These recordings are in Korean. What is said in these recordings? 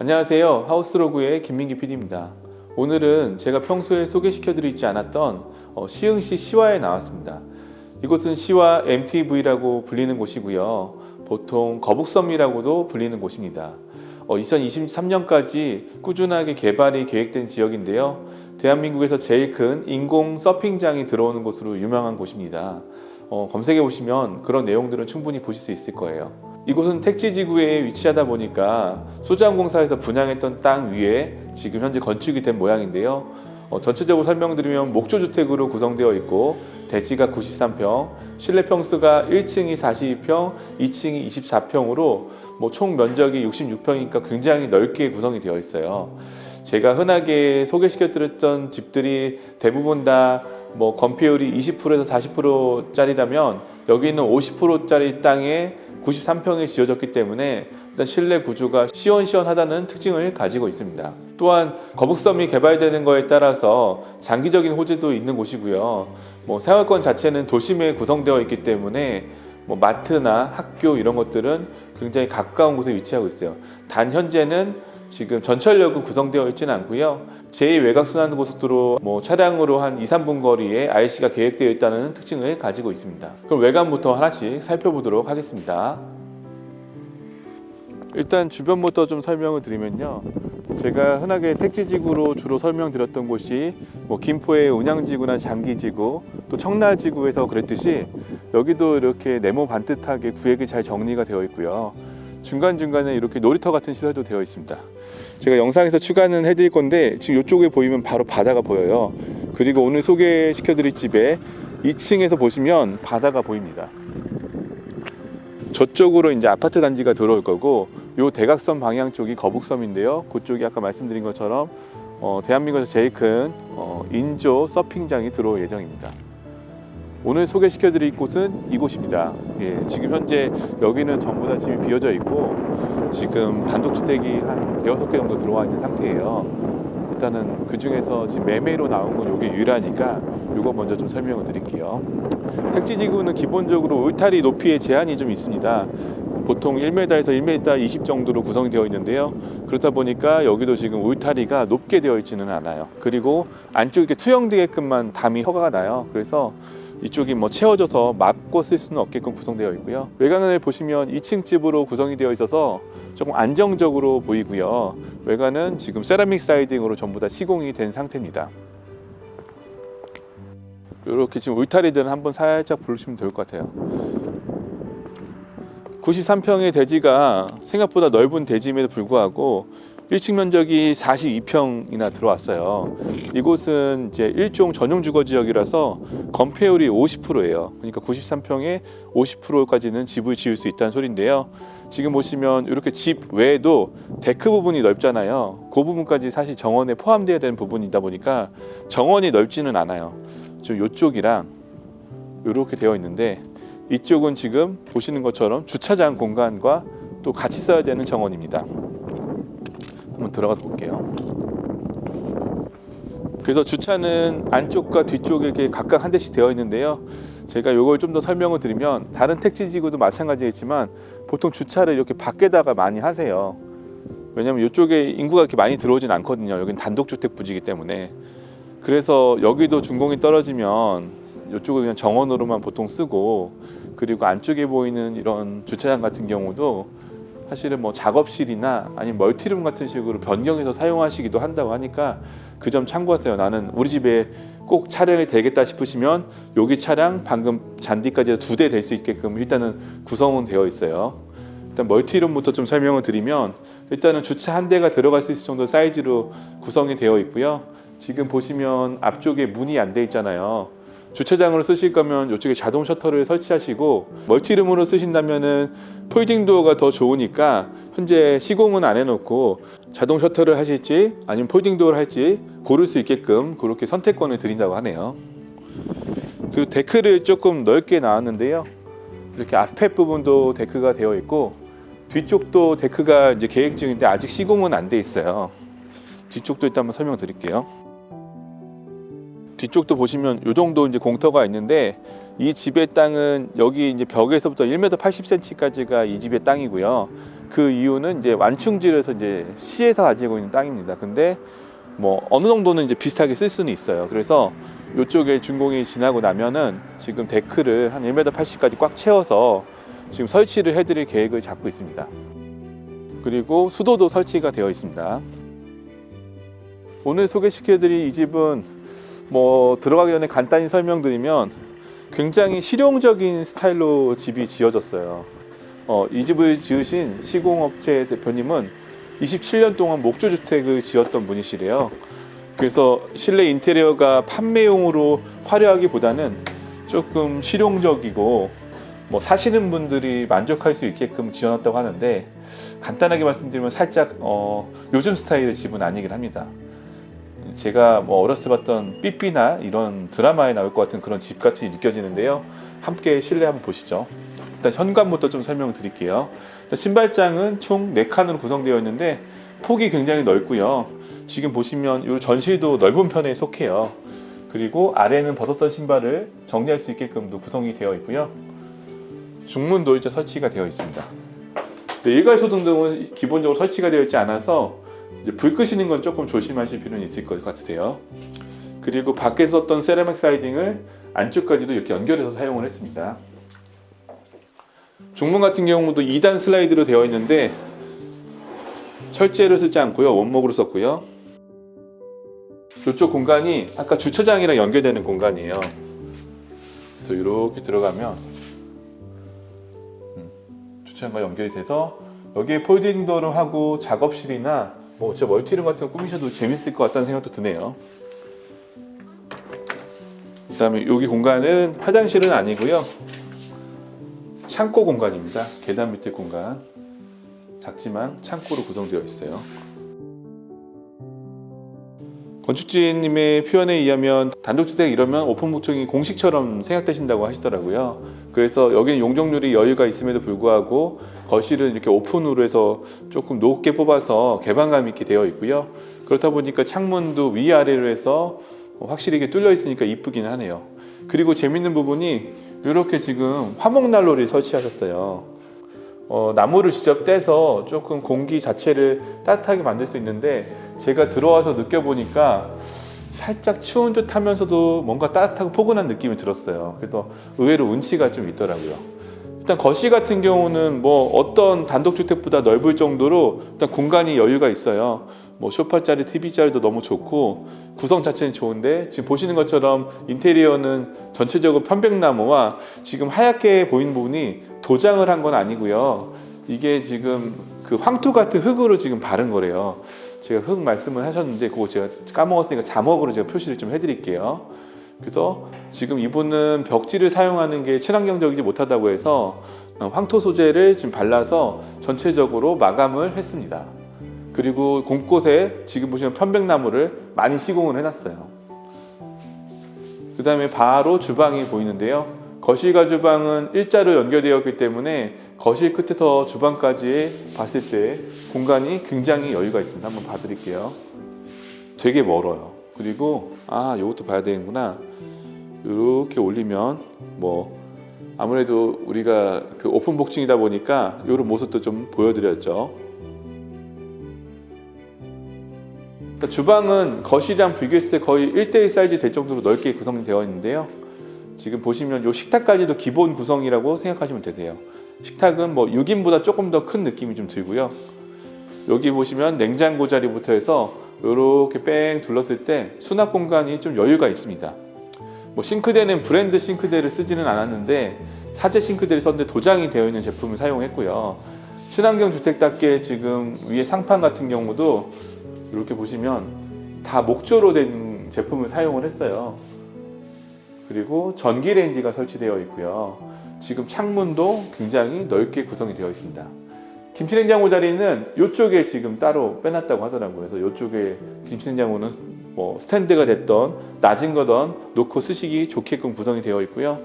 안녕하세요. 하우스로그의 김민기 PD입니다. 오늘은 제가 평소에 소개시켜드리지 않았던 시흥시 시와에 나왔습니다. 이곳은 시와 MTV라고 불리는 곳이고요. 보통 거북섬이라고도 불리는 곳입니다. 2023년까지 꾸준하게 개발이 계획된 지역인데요. 대한민국에서 제일 큰 인공 서핑장이 들어오는 곳으로 유명한 곳입니다. 검색해 보시면 그런 내용들은 충분히 보실 수 있을 거예요. 이곳은 택지지구에 위치하다 보니까 수자원공사에서 분양했던 땅 위에 지금 현재 건축이 된 모양인데요. 전체적으로 설명드리면 목조주택으로 구성되어 있고 대지가 93평, 실내 평수가 1층이 42평, 2층이 24평으로 총 면적이 66평이니까 굉장히 넓게 구성이 되어 있어요. 제가 흔하게 소개시켜드렸던 집들이 대부분 다 건폐율이 20%에서 40%짜리라면 여기는 50%짜리 땅에 93평이 지어졌기 때문에 일단 실내 구조가 시원시원하다는 특징을 가지고 있습니다. 또한 거북섬이 개발되는 거에 따라서 장기적인 호재도 있는 곳이고요. 생활권 자체는 도심에 구성되어 있기 때문에 마트나 학교 이런 것들은 굉장히 가까운 곳에 위치하고 있어요. 단 현재는 지금 전철역은 구성되어 있지는 않고요. 제2외곽순환고속도로 차량으로 한 2-3분 거리에 IC가 계획되어 있다는 특징을 가지고 있습니다. 그럼 외관부터 하나씩 살펴보도록 하겠습니다. 일단 주변부터 좀 설명을 드리면요. 제가 흔하게 택지지구로 주로 설명드렸던 곳이 김포의 운양지구나 장기지구, 또 청라지구에서 그랬듯이 여기도 이렇게 네모 반듯하게 구획이 잘 정리가 되어 있고요. 중간중간에 이렇게 놀이터 같은 시설도 되어 있습니다. 제가 영상에서 추가는 해드릴 건데 지금 이쪽에 보이면 바로 바다가 보여요. 그리고 오늘 소개시켜드릴 집에 2층에서 보시면 바다가 보입니다. 저쪽으로 이제 아파트 단지가 들어올 거고 요 대각선 방향 쪽이 거북섬인데요. 그쪽이 아까 말씀드린 것처럼 대한민국에서 제일 큰 인조 서핑장이 들어올 예정입니다. 오늘 소개시켜드릴 곳은 이곳입니다. 지금 현재 여기는 전부 다 집이 비어져 있고 지금 단독주택이 한 5-6개 정도 들어와 있는 상태예요. 일단은 그 중에서 지금 매매로 나온 건 이게 유일하니까 이거 먼저 좀 설명을 드릴게요. 택지지구는 기본적으로 울타리 높이에 제한이 좀 있습니다. 보통 1m에서 1m 20 정도로 구성이 되어 있는데요. 그렇다 보니까 여기도 지금 울타리가 높게 되어 있지는 않아요. 그리고 안쪽에 이렇게 투영되게끔만 담이 허가가 나요. 그래서 이쪽이 채워져서 막고 쓸 수는 없게끔 구성되어 있고요. 외관을 보시면 2층 집으로 구성이 되어 있어서 조금 안정적으로 보이고요. 외관은 지금 세라믹 사이딩으로 전부 다 시공이 된 상태입니다. 이렇게 지금 울타리들은 한번 살짝 보시면 좋을 것 같아요. 93평의 대지가 생각보다 넓은 대지임에도 불구하고 1층 면적이 42평이나 들어왔어요. 이곳은 이제 일종 전용 주거 지역이라서 건폐율이 50%예요. 그러니까 93평에 50%까지는 집을 지을 수 있다는 소리인데요. 지금 보시면 이렇게 집 외에도 데크 부분이 넓잖아요. 그 부분까지 사실 정원에 포함되어야 되는 부분이다 보니까 정원이 넓지는 않아요. 지금 이쪽이랑 이렇게 되어 있는데 이쪽은 지금 보시는 것처럼 주차장 공간과 또 같이 써야 되는 정원입니다. 한번 들어가서 볼게요. 그래서 주차는 안쪽과 뒤쪽에 각각 한 대씩 되어 있는데요. 제가 이걸 좀 더 설명을 드리면 다른 택지지구도 마찬가지겠지만 보통 주차를 이렇게 밖에다가 많이 하세요. 왜냐면 이쪽에 인구가 이렇게 많이 들어오진 않거든요. 여기는 단독주택 부지이기 때문에. 그래서 여기도 준공이 떨어지면 이쪽을 그냥 정원으로만 보통 쓰고 그리고 안쪽에 보이는 이런 주차장 같은 경우도 사실은 작업실이나 아니면 멀티룸 같은 식으로 변경해서 사용하시기도 한다고 하니까 그 점 참고하세요. 나는 우리 집에 꼭 차량을 대겠다 싶으시면 여기 차량 방금 잔디까지 2대 될 수 있게끔 일단은 구성은 되어 있어요. 일단 멀티룸부터 좀 설명을 드리면 일단은 주차 한 대가 들어갈 수 있을 정도 사이즈로 구성이 되어 있고요. 지금 보시면 앞쪽에 문이 안 돼 있잖아요. 주차장으로 쓰실 거면 이쪽에 자동 셔터를 설치하시고 멀티룸으로 쓰신다면은 폴딩 도어가 더 좋으니까 현재 시공은 안 해놓고 자동 셔터를 하실지 아니면 폴딩 도어를 할지 고를 수 있게끔 그렇게 선택권을 드린다고 하네요. 그리고 데크를 조금 넓게 나왔는데요. 이렇게 앞에 부분도 데크가 되어 있고 뒤쪽도 데크가 이제 계획 중인데 아직 시공은 안 돼 있어요. 뒤쪽도 일단 한번 설명드릴게요. 뒤쪽도 보시면 이 정도 이제 공터가 있는데 이 집의 땅은 여기 이제 벽에서부터 1m 80cm까지가 이 집의 땅이고요. 그 이유는 이제 완충지에서 이제 시에서 가지고 있는 땅입니다. 근데 뭐 어느 정도는 이제 비슷하게 쓸 수는 있어요. 그래서 이쪽에 준공이 지나고 나면은 지금 데크를 한 1m 80까지 꽉 채워서 지금 설치를 해드릴 계획을 잡고 있습니다. 그리고 수도도 설치가 되어 있습니다. 오늘 소개시켜드릴 이 집은 뭐 들어가기 전에 간단히 설명드리면 굉장히 실용적인 스타일로 집이 지어졌어요. 이 집을 지으신 시공업체 대표님은 27년 동안 목조주택을 지었던 분이시래요. 그래서 실내 인테리어가 판매용으로 화려하기보다는 조금 실용적이고 뭐 사시는 분들이 만족할 수 있게끔 지어놨다고 하는데, 간단하게 말씀드리면 살짝 요즘 스타일의 집은 아니긴 합니다. 제가 뭐 어렸을 때 봤던 삐삐나 이런 드라마에 나올 것 같은 그런 집 같이 느껴지는데요. 함께 실내 한번 보시죠. 일단 현관부터 좀 설명을 드릴게요. 신발장은 총 4칸으로 구성되어 있는데 폭이 굉장히 넓고요. 지금 보시면 이 전실도 넓은 편에 속해요. 그리고 아래는 벗었던 신발을 정리할 수 있게끔도 구성이 되어 있고요. 중문도 이제 설치가 되어 있습니다. 일괄 소등등은 기본적으로 설치가 되어 있지 않아서 이제 불 끄시는 건 조금 조심하실 필요는 있을 것 같으세요. 그리고 밖에서 썼던 세라믹 사이딩을 안쪽까지도 이렇게 연결해서 사용을 했습니다. 중문 같은 경우도 2단 슬라이드로 되어 있는데 철제를 쓰지 않고요, 원목으로 썼고요. 이쪽 공간이 아까 주차장이랑 연결되는 공간이에요. 그래서 이렇게 들어가면 주차장과 연결이 돼서 여기에 폴딩 도어를 하고 작업실이나 뭐 진짜 멀티룸 같은 거 꾸미셔도 재밌을 것 같다는 생각도 드네요. 그 다음에 여기 공간은 화장실은 아니고요, 창고 공간입니다. 계단 밑에 공간, 작지만 창고로 구성되어 있어요. 건축주님의 표현에 의하면 단독주택 이러면 오픈 목적이 공식처럼 생각되신다고 하시더라고요. 그래서 여기는 용적률이 여유가 있음에도 불구하고 거실은 이렇게 오픈으로 해서 조금 높게 뽑아서 개방감 있게 되어 있고요. 그렇다 보니까 창문도 위아래로 해서 확실히 뚫려 있으니까 이쁘긴 하네요. 그리고 재밌는 부분이 이렇게 지금 화목난로를 설치하셨어요. 나무를 직접 떼서 조금 공기 자체를 따뜻하게 만들 수 있는데, 제가 들어와서 느껴보니까 살짝 추운 듯 하면서도 뭔가 따뜻하고 포근한 느낌이 들었어요. 그래서 의외로 운치가 좀 있더라고요. 일단 거실 같은 경우는 뭐 어떤 단독주택보다 넓을 정도로 일단 공간이 여유가 있어요. 뭐 소파짜리, TV짜리도 너무 좋고 구성 자체는 좋은데, 지금 보시는 것처럼 인테리어는 전체적으로 편백나무와 지금 하얗게 보이는 부분이 도장을 한 건 아니고요. 이게 지금 그 황토 같은 흙으로 지금 바른 거래요. 제가 흙 말씀을 하셨는데 그거 제가 까먹었으니까 자막으로 제가 표시를 좀 해드릴게요. 그래서 지금 이분은 벽지를 사용하는 게 친환경적이지 못하다고 해서 황토 소재를 지금 발라서 전체적으로 마감을 했습니다. 그리고 곳곳에 지금 보시면 편백나무를 많이 시공을 해놨어요. 그 다음에 바로 주방이 보이는데요. 거실과 주방은 일자로 연결되었기 때문에 거실 끝에서 주방까지 봤을 때 공간이 굉장히 여유가 있습니다. 한번 봐드릴게요. 되게 멀어요. 그리고 이것도 봐야 되는구나. 이렇게 올리면 뭐 아무래도 우리가 그 오픈 복층이다 보니까 이런 모습도 좀 보여드렸죠. 주방은 거실이랑 비교했을 때 거의 1대1 사이즈 될 정도로 넓게 구성이 되어 있는데요. 지금 보시면 이 식탁까지도 기본 구성이라고 생각하시면 되세요. 식탁은 뭐 6인보다 조금 더 큰 느낌이 좀 들고요. 여기 보시면 냉장고 자리부터 해서 이렇게 뺑 둘렀을 때 수납 공간이 좀 여유가 있습니다. 뭐 싱크대는 브랜드 싱크대를 쓰지는 않았는데 사제 싱크대를 썼는데 도장이 되어 있는 제품을 사용했고요. 친환경 주택답게 지금 위에 상판 같은 경우도 이렇게 보시면 다 목조로 된 제품을 사용을 했어요. 그리고 전기레인지가 설치되어 있고요. 지금 창문도 굉장히 넓게 구성이 되어 있습니다. 김치냉장고 자리는 이쪽에 지금 따로 빼놨다고 하더라고요. 그래서 이쪽에 김치냉장고는 뭐 스탠드가 됐던 낮은 거던 놓고 쓰시기 좋게끔 구성이 되어 있고요.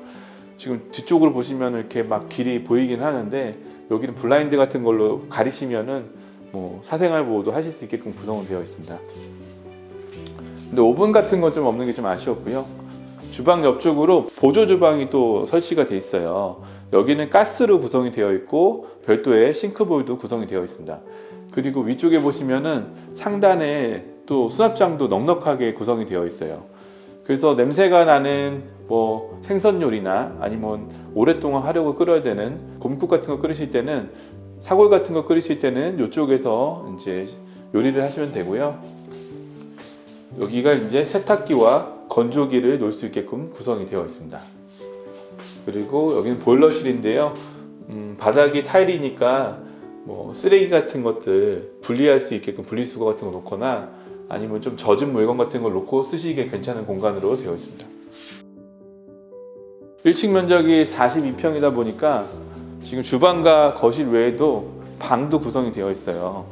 지금 뒤쪽으로 보시면 이렇게 막 길이 보이긴 하는데 여기는 블라인드 같은 걸로 가리시면은 뭐 사생활 보호도 하실 수 있게끔 구성은 되어 있습니다. 근데 오븐 같은 건 좀 없는 게 좀 아쉬웠고요. 주방 옆쪽으로 보조 주방이 또 설치가 되어 있어요. 여기는 가스로 구성이 되어 있고 별도의 싱크볼도 구성이 되어 있습니다. 그리고 위쪽에 보시면은 상단에 또 수납장도 넉넉하게 구성이 되어 있어요. 그래서 냄새가 나는 뭐 생선 요리나 아니면 오랫동안 하려고 끓여야 되는 곰국 같은 거 끓이실 때는, 사골 같은 거 끓이실 때는 이쪽에서 이제 요리를 하시면 되고요. 여기가 이제 세탁기와 건조기를 놓을 수 있게끔 구성이 되어 있습니다. 그리고 여기는 보일러실인데요. 바닥이 타일이니까 뭐 쓰레기 같은 것들 분리할 수 있게끔 분리수거 같은 거 놓거나 아니면 좀 젖은 물건 같은 걸 놓고 쓰시기에 괜찮은 공간으로 되어 있습니다. 1층 면적이 42평이다 보니까 지금 주방과 거실 외에도 방도 구성이 되어 있어요.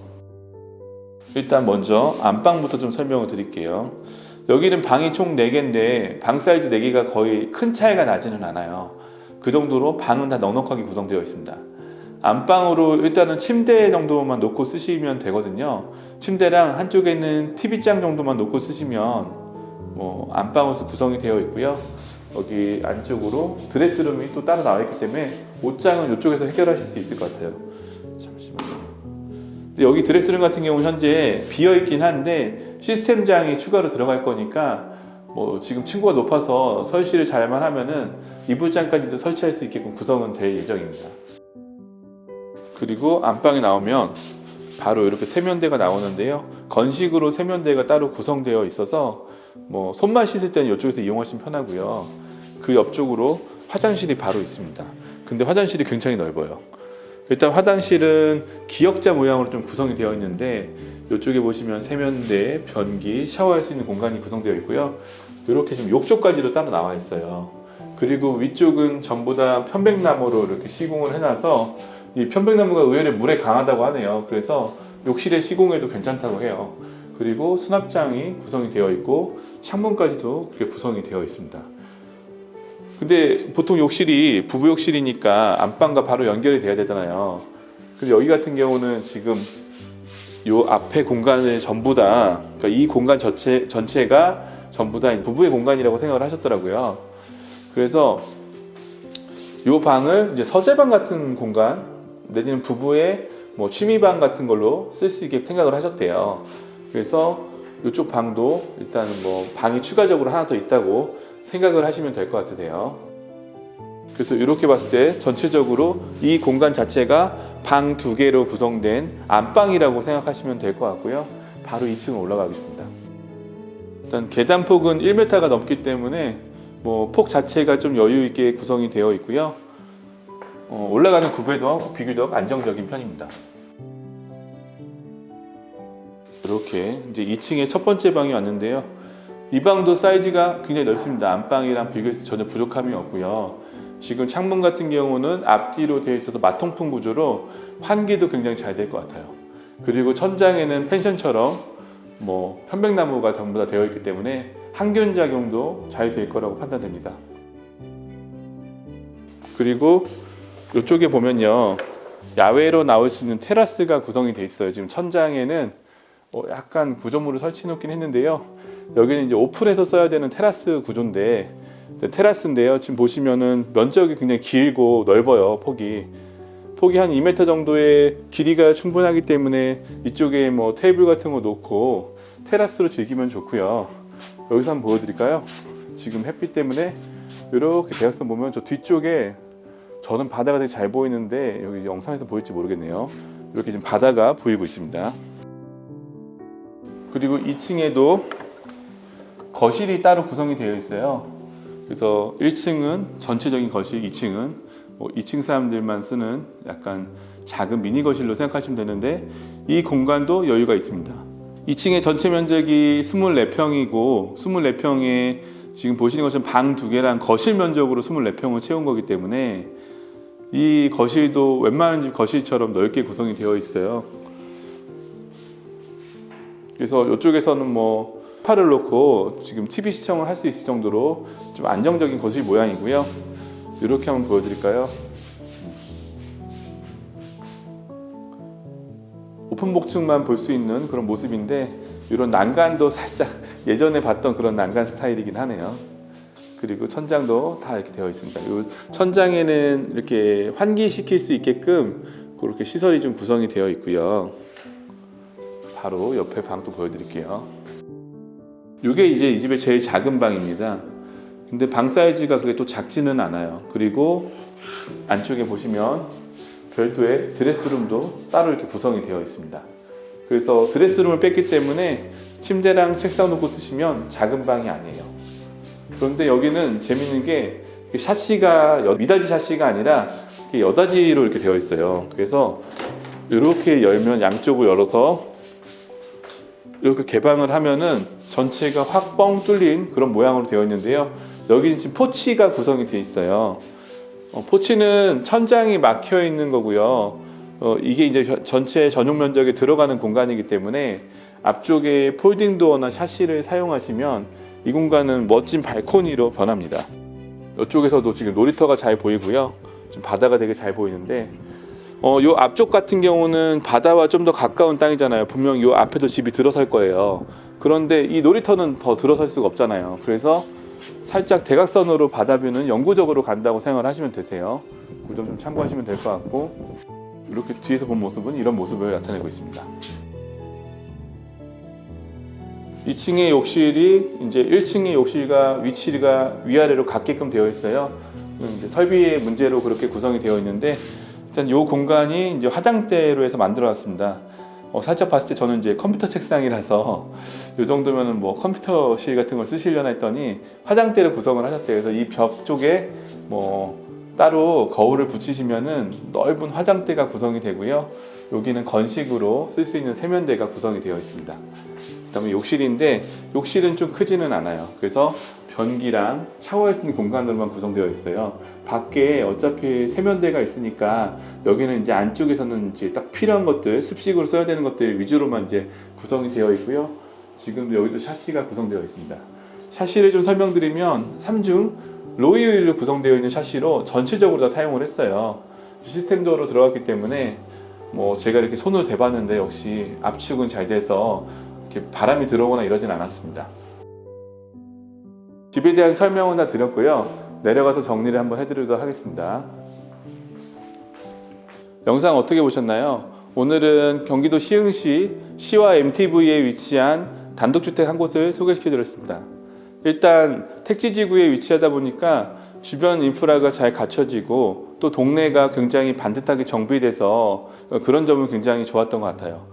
일단 먼저 안방부터 좀 설명을 드릴게요. 여기는 방이 총 4개인데 방 사이즈 4개가 거의 큰 차이가 나지는 않아요. 그 정도로 방은 다 넉넉하게 구성되어 있습니다. 안방으로 일단은 침대 정도만 놓고 쓰시면 되거든요. 침대랑 한쪽에는 TV장 정도만 놓고 쓰시면 뭐 안방으로 구성이 되어 있고요. 여기 안쪽으로 드레스룸이 또 따로 나와 있기 때문에 옷장은 이쪽에서 해결하실 수 있을 것 같아요. 잠시만요. 여기 드레스룸 같은 경우는 현재 비어 있긴 한데 시스템장이 추가로 들어갈 거니까 뭐 지금 층고가 높아서 설치를 잘만 하면은 이불장까지도 설치할 수 있게끔 구성은 될 예정입니다. 그리고 안방에 나오면 바로 이렇게 세면대가 나오는데요. 건식으로 세면대가 따로 구성되어 있어서 뭐 손만 씻을 때는 이쪽에서 이용하시면 편하고요. 그 옆쪽으로 화장실이 바로 있습니다. 근데 화장실이 굉장히 넓어요. 일단 화장실은 기역자 모양으로 좀 구성이 되어 있는데 이쪽에 보시면 세면대, 변기, 샤워할 수 있는 공간이 구성되어 있고요. 이렇게 좀 욕조까지도 따로 나와 있어요. 그리고 위쪽은 전부 다 편백나무로 이렇게 시공을 해놔서 이 편백나무가 의외로 물에 강하다고 하네요. 그래서 욕실에 시공해도 괜찮다고 해요. 그리고 수납장이 구성이 되어 있고 창문까지도 그렇게 구성이 되어 있습니다. 근데 보통 욕실이 부부 욕실이니까 안방과 바로 연결이 돼야 되잖아요. 근데 여기 같은 경우는 지금 요 앞에 공간을 전부 다, 그러니까 이 공간 전체가 전부 다 부부의 공간이라고 생각을 하셨더라고요. 그래서 요 방을 이제 서재방 같은 공간 내지는 부부의 뭐 취미방 같은 걸로 쓸 수 있게 생각을 하셨대요. 그래서 이쪽 방도 일단은 뭐 방이 추가적으로 하나 더 있다고 생각을 하시면 될 것 같으세요. 그래서 이렇게 봤을 때 전체적으로 이 공간 자체가 방 2개로 구성된 안방이라고 생각하시면 될 것 같고요. 바로 2층으로 올라가겠습니다. 일단 계단폭은 1m가 넘기 때문에 뭐 폭 자체가 좀 여유 있게 구성이 되어 있고요. 올라가는 구배도 비교적 안정적인 편입니다. 이렇게 이제 2층에 첫 번째 방이 왔는데요. 이 방도 사이즈가 굉장히 넓습니다. 안방이랑 비교해서 전혀 부족함이 없고요. 지금 창문 같은 경우는 앞뒤로 되어 있어서 마통풍 구조로 환기도 굉장히 잘 될 것 같아요. 그리고 천장에는 펜션처럼 뭐 편백나무가 전부 다 되어 있기 때문에 항균 작용도 잘 될 거라고 판단됩니다. 그리고 이쪽에 보면요, 야외로 나올 수 있는 테라스가 구성이 되어 있어요. 지금 천장에는 약간 구조물을 설치해 놓긴 했는데요. 여기는 이제 오픈해서 써야 되는 테라스 구조인데, 테라스인데요. 지금 보시면은 면적이 굉장히 길고 넓어요. 폭이 한 2m 정도의 길이가 충분하기 때문에 이쪽에 뭐 테이블 같은 거 놓고 테라스로 즐기면 좋고요. 여기서 한번 보여드릴까요? 지금 햇빛 때문에 이렇게 대각선 보면 저 뒤쪽에, 저는 바다가 되게 잘 보이는데 여기 영상에서 보일지 모르겠네요. 이렇게 지금 바다가 보이고 있습니다. 그리고 2층에도 거실이 따로 구성이 되어 있어요. 그래서 1층은 전체적인 거실, 2층은 2층 사람들만 쓰는 약간 작은 미니 거실로 생각하시면 되는데, 이 공간도 여유가 있습니다. 2층의 전체 면적이 24평이고 24평에 지금 보시는 것처럼 방 2개랑 거실 면적으로 24평을 채운 거기 때문에 이 거실도 웬만한 집 거실처럼 넓게 구성이 되어 있어요. 그래서 이쪽에서는 뭐 소파를 놓고 지금 TV 시청을 할 수 있을 정도로 좀 안정적인 거실 모양이고요. 이렇게 한번 보여드릴까요? 오픈복층만 볼 수 있는 그런 모습인데, 이런 난간도 살짝 예전에 봤던 그런 난간 스타일이긴 하네요. 그리고 천장도 다 이렇게 되어 있습니다. 이 천장에는 이렇게 환기시킬 수 있게끔 그렇게 시설이 좀 구성이 되어 있고요. 바로 옆에 방도 보여드릴게요. 이게 이제 이 집의 제일 작은 방입니다. 근데 방 사이즈가 그렇게 또 작지는 않아요. 그리고 안쪽에 보시면 별도의 드레스룸도 따로 이렇게 구성이 되어 있습니다. 그래서 드레스룸을 뺐기 때문에 침대랑 책상 놓고 쓰시면 작은 방이 아니에요. 그런데 여기는 재밌는 게 샤시가 미닫이 샤시가 아니라 여닫이로 이렇게 되어 있어요. 그래서 이렇게 열면 양쪽을 열어서 이렇게 개방을 하면은 전체가 확 뻥 뚫린 그런 모양으로 되어 있는데요. 여기는 지금 포치가 구성이 되어 있어요. 포치는 천장이 막혀 있는 거고요. 이게 이제 전체 전용 면적에 들어가는 공간이기 때문에 앞쪽에 폴딩 도어나 샤시를 사용하시면 이 공간은 멋진 발코니로 변합니다. 이쪽에서도 지금 놀이터가 잘 보이고요. 좀 바다가 되게 잘 보이는데 요 앞쪽 같은 경우는 바다와 좀 더 가까운 땅이잖아요. 분명 요 앞에도 집이 들어설 거예요. 그런데 이 놀이터는 더 들어설 수가 없잖아요. 그래서 살짝 대각선으로 바다뷰는 영구적으로 간다고 생각을 하시면 되세요. 그 점 좀 참고하시면 될 것 같고, 이렇게 뒤에서 본 모습은 이런 모습을 나타내고 있습니다. 2층의 욕실이 이제 1층의 욕실과 위치가 위아래로 같게끔 되어 있어요. 이제 설비의 문제로 그렇게 구성이 되어 있는데, 일단 이 공간이 이제 화장대로 해서 만들어놨습니다. 살짝 봤을 때 저는 이제 컴퓨터 책상이라서 이 정도면은 뭐 컴퓨터실 같은 걸 쓰시려나 했더니 화장대를 구성을 하셨대요. 그래서 이 벽 쪽에 뭐 따로 거울을 붙이시면은 넓은 화장대가 구성이 되고요. 여기는 건식으로 쓸 수 있는 세면대가 구성이 되어 있습니다. 그다음에 욕실인데 욕실은 좀 크지는 않아요. 그래서 변기랑 샤워할 수 있는 공간으로만 구성되어 있어요. 밖에 어차피 세면대가 있으니까 여기는 이제 안쪽에서는 이제 딱 필요한 것들, 습식으로 써야 되는 것들 위주로만 이제 구성이 되어 있고요. 지금 여기도 샤시가 구성되어 있습니다. 샤시를 좀 설명드리면 3중 로이윌로 구성되어 있는 샤시로 전체적으로 다 사용을 했어요. 시스템도어로 들어갔기 때문에 뭐 제가 이렇게 손으로 대봤는데 역시 압축은 잘 돼서 이렇게 바람이 들어오거나 이러진 않았습니다. 집에 대한 설명은 다 드렸고요. 내려가서 정리를 한번 해드리도록 하겠습니다. 영상 어떻게 보셨나요? 오늘은 경기도 시흥시 시와 MTV에 위치한 단독주택 한 곳을 소개시켜 드렸습니다. 일단 택지지구에 위치하다 보니까 주변 인프라가 잘 갖춰지고 또 동네가 굉장히 반듯하게 정비돼서 그런 점은 굉장히 좋았던 것 같아요.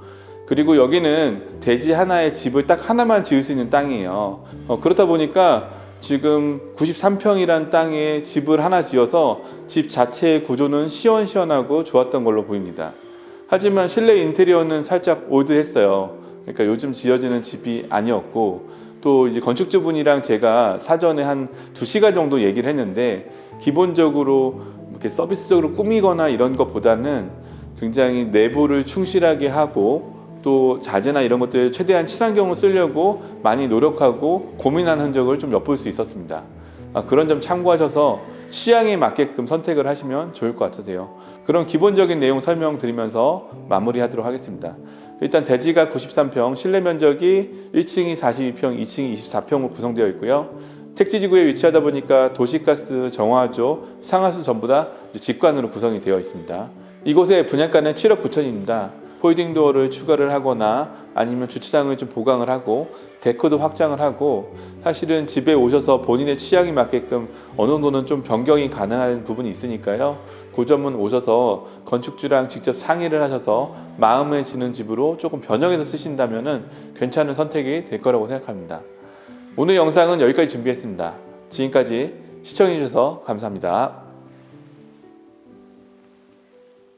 그리고 여기는 대지 하나에 집을 딱 하나만 지을 수 있는 땅이에요. 그렇다 보니까 지금 93평이란 땅에 집을 하나 지어서 집 자체의 구조는 시원시원하고 좋았던 걸로 보입니다. 하지만 실내 인테리어는 살짝 올드했어요. 그러니까 요즘 지어지는 집이 아니었고, 또 이제 건축주분이랑 제가 사전에 한 2시간 정도 얘기를 했는데, 기본적으로 이렇게 서비스적으로 꾸미거나 이런 것보다는 굉장히 내부를 충실하게 하고 또 자재나 이런 것들 최대한 친환경을 쓰려고 많이 노력하고 고민한 흔적을 좀 엿볼 수 있었습니다. 그런 점 참고하셔서 취향에 맞게끔 선택을 하시면 좋을 것 같으세요. 그런 기본적인 내용 설명드리면서 마무리하도록 하겠습니다. 일단 대지가 93평, 실내 면적이 1층이 42평, 2층이 24평으로 구성되어 있고요. 택지지구에 위치하다 보니까 도시가스, 정화조, 상하수 전부 다 직관으로 구성이 되어 있습니다. 이곳의 분양가는 7억 9천입니다. 폴딩 도어를 추가를 하거나 아니면 주차장을 좀 보강을 하고 데크도 확장을 하고, 사실은 집에 오셔서 본인의 취향에 맞게끔 어느 정도는 좀 변경이 가능한 부분이 있으니까요. 그 점은 오셔서 건축주랑 직접 상의를 하셔서 마음에 드는 집으로 조금 변형해서 쓰신다면 괜찮은 선택이 될 거라고 생각합니다. 오늘 영상은 여기까지 준비했습니다. 지금까지 시청해 주셔서 감사합니다.